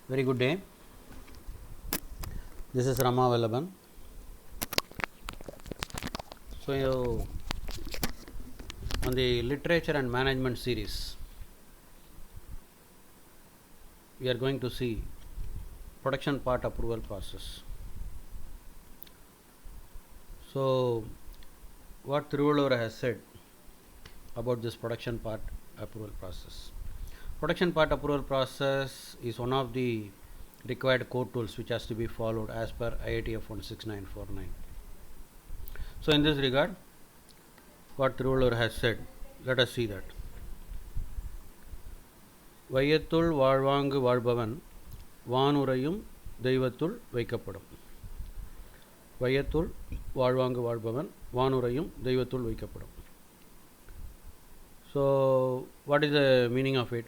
Very good day. This is Rama Vallabhan. So, on the literature and management series, we are going to see production part approval process. So, what Thiruvalur has said about this production part approval process. Production part approval process is one of the required core tools which has to be followed as per IATF 16949. So, in this regard, what Thiruvalur has said, let us see that. வையத்துள் வாழ்வாங்கு வாழ்பவன் வானுரையும் தெய்வத்துள் வைக்கப்படும். வையத்துள் வாழ்வாங்கு வாழ்பவன் வானுரையும் தெய்வத்துள் வைக்கப்படும். So, what is the meaning of it?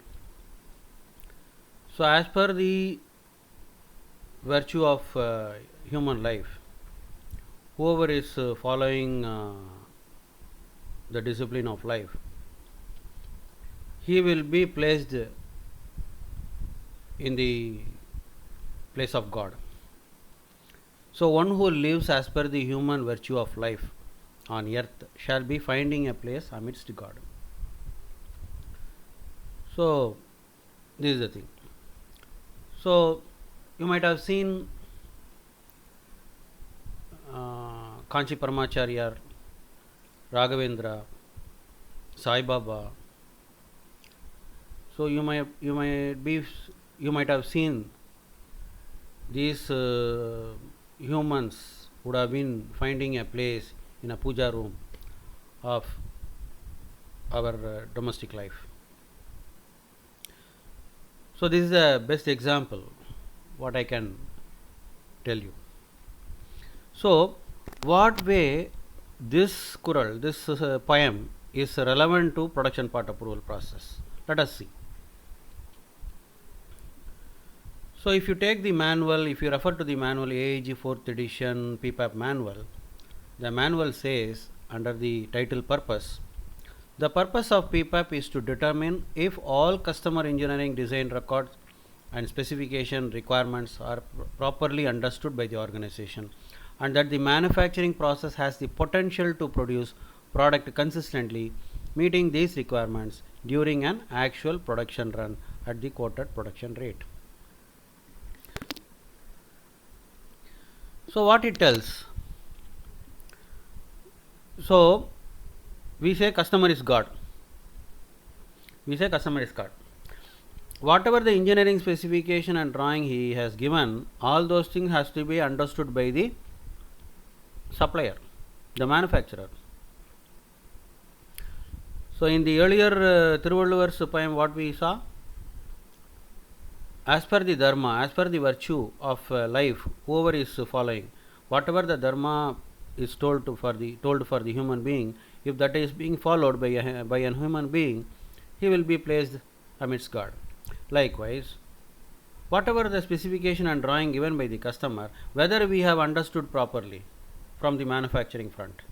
So, as per the virtue of human life, whoever is following the discipline of life, he will be placed in the place of God. So, one who lives as per the human virtue of life on earth shall be finding a place amidst God. So, this is the thing. So, you might have seen Kanchi Paramacharya, Raghavendra, Sai Baba. So, you might have seen these humans would have been finding a place in a puja room of our domestic life. So, this is the best example what I can tell you. So, what way this kural, this poem is relevant to production part approval process? Let us see. So, if you take the manual, if you refer to the manual AIG 4th edition PPAP manual, the manual says under the title purpose, the purpose of PPAP is to determine if all customer engineering design records and specification requirements are properly understood by the organization and that the manufacturing process has the potential to produce product consistently meeting these requirements during an actual production run at the quoted production rate. So, what it tells? So, we say customer is God. We say customer is God. Whatever the engineering specification and drawing he has given, all those things has to be understood by the supplier, the manufacturer. So, in the earlier Thiruvalluvar's poem, what we saw? As per the dharma, as per the virtue of life, whoever is following, whatever the dharma is told for the human being, if that is being followed by a human being, he will be placed amidst God. Likewise, whatever the specification and drawing given by the customer, whether we have understood properly from the manufacturing front,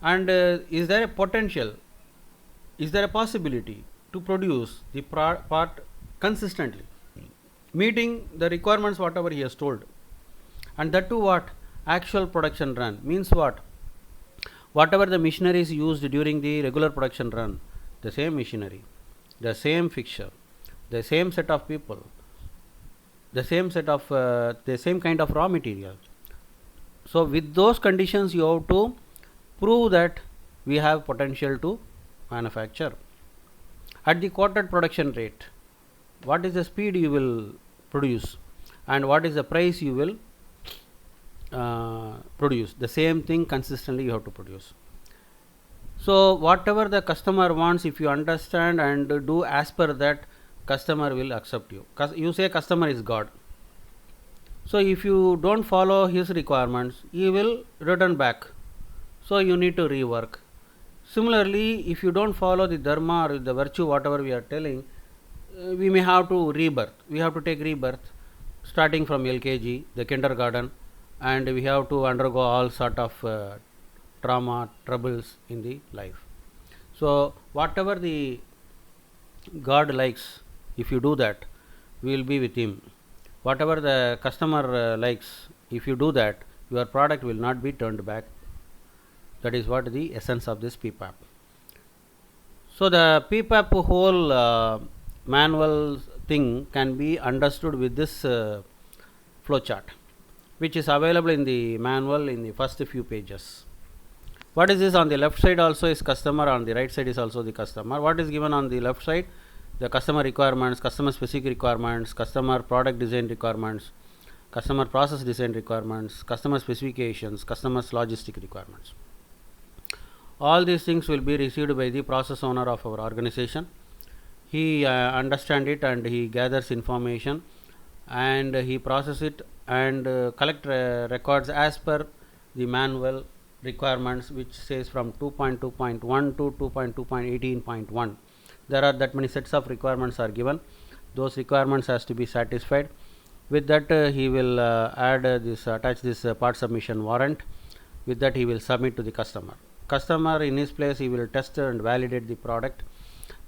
and is there a potential, is there a possibility to produce the part consistently, meeting the requirements whatever he has told, and that too what? Actual production run means what? Whatever the machinery is used during the regular production run, the same machinery, the same fixture, the same set of people, the same set of the same kind of raw material. So, with those conditions, you have to prove that we have potential to manufacture at the quoted production rate. What is the speed you will produce, and what is the price you will produce? The same thing consistently you have to produce. So, whatever the customer wants, if you understand and do as per that, customer will accept you. You say customer is God. So, if you don't follow his requirements, he will return back. So, you need to rework. Similarly, if you don't follow the dharma or the virtue, whatever we are telling, we may have to rebirth. We have to take rebirth starting from LKG, the kindergarten, and we have to undergo all sort of trauma, troubles in the life. So, whatever the God likes, if you do that, we will be with him. Whatever the customer likes, if you do that, your product will not be turned back. That is what the essence of this PPAP. So the PPAP whole manual thing can be understood with this flowchart, which is available in the manual in the first few pages. What is this? On the left side also is customer, on the right side is also the customer. What is given on the left side? The customer requirements, customer specific requirements, customer product design requirements, customer process design requirements, customer specifications, customer's logistic requirements. All these things will be received by the process owner of our organization. He understands it and he gathers information and he processes it and collect records as per the manual requirements, which says from 2.2.1 to 2.2.18.1. There are that many sets of requirements are given. Those requirements has to be satisfied. With that he will attach this part submission warrant. With that he will submit to the customer. Customer in his place he will test and validate the product.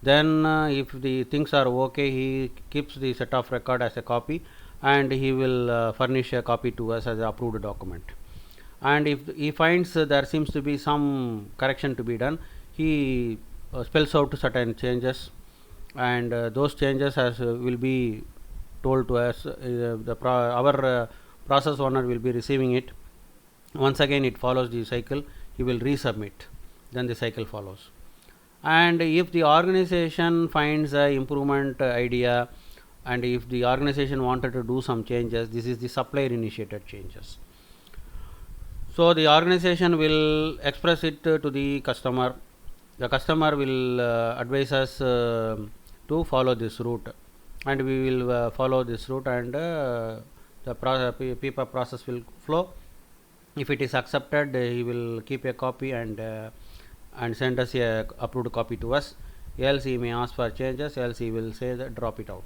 Then if the things are okay, he keeps the set of record as a copy and he will furnish a copy to us as an approved document. And if he finds there seems to be some correction to be done, he spells out certain changes, and those changes will be told to us. Our process owner will be receiving it. Once again it follows the cycle, he will resubmit, then the cycle follows. And if the organization finds a improvement idea, and if the organization wanted to do some changes, this is the supplier initiated changes. So the organization will express it to the customer. The customer will advise us to follow this route, and we will follow this route, and the PPAP process will flow. If it is accepted, he will keep a copy and send us a approved copy to us. Else he may ask for changes, else he will say that drop it out.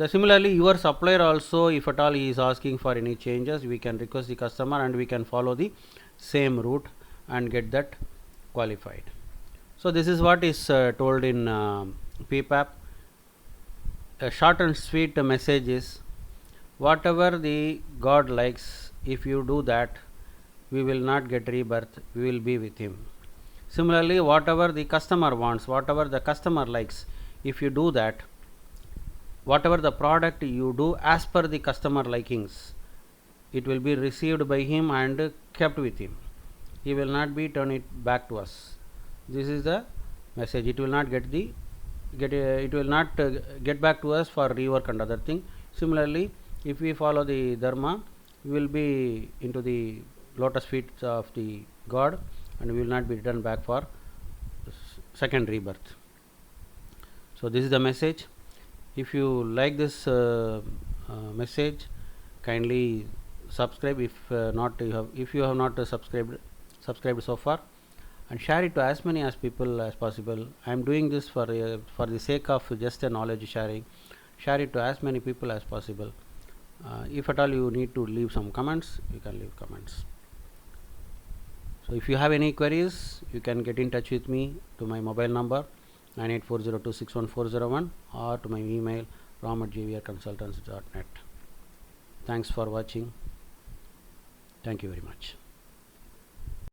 Similarly, your supplier also, if at all he is asking for any changes, we can request the customer and we can follow the same route and get that qualified. So this is what is told in PPAP. A short and sweet message is, whatever the God likes, if you do that, we will not get rebirth, we will be with him. Similarly, whatever the customer wants, whatever the customer likes, if you do that, whatever the product you do as per the customer likings, it will be received by him and kept with him. He will not be turn it back to us. This is the message. It will not get back to us for rework and other thing. Similarly, if we follow the dharma, we will be into the lotus feet of the God, and we will not be returned back for second rebirth. So this is the message. If you like this message, kindly subscribe. If you have not subscribed so far, and share it to as many as people as possible. I am doing this for the sake of just a knowledge sharing. Share it to as many people as possible. If at all you need to leave some comments, you can leave comments. So if you have any queries, you can get in touch with me to my mobile number 9840261401 or to my email rom@jvrconsultants.net. Thanks for watching. Thank you very much.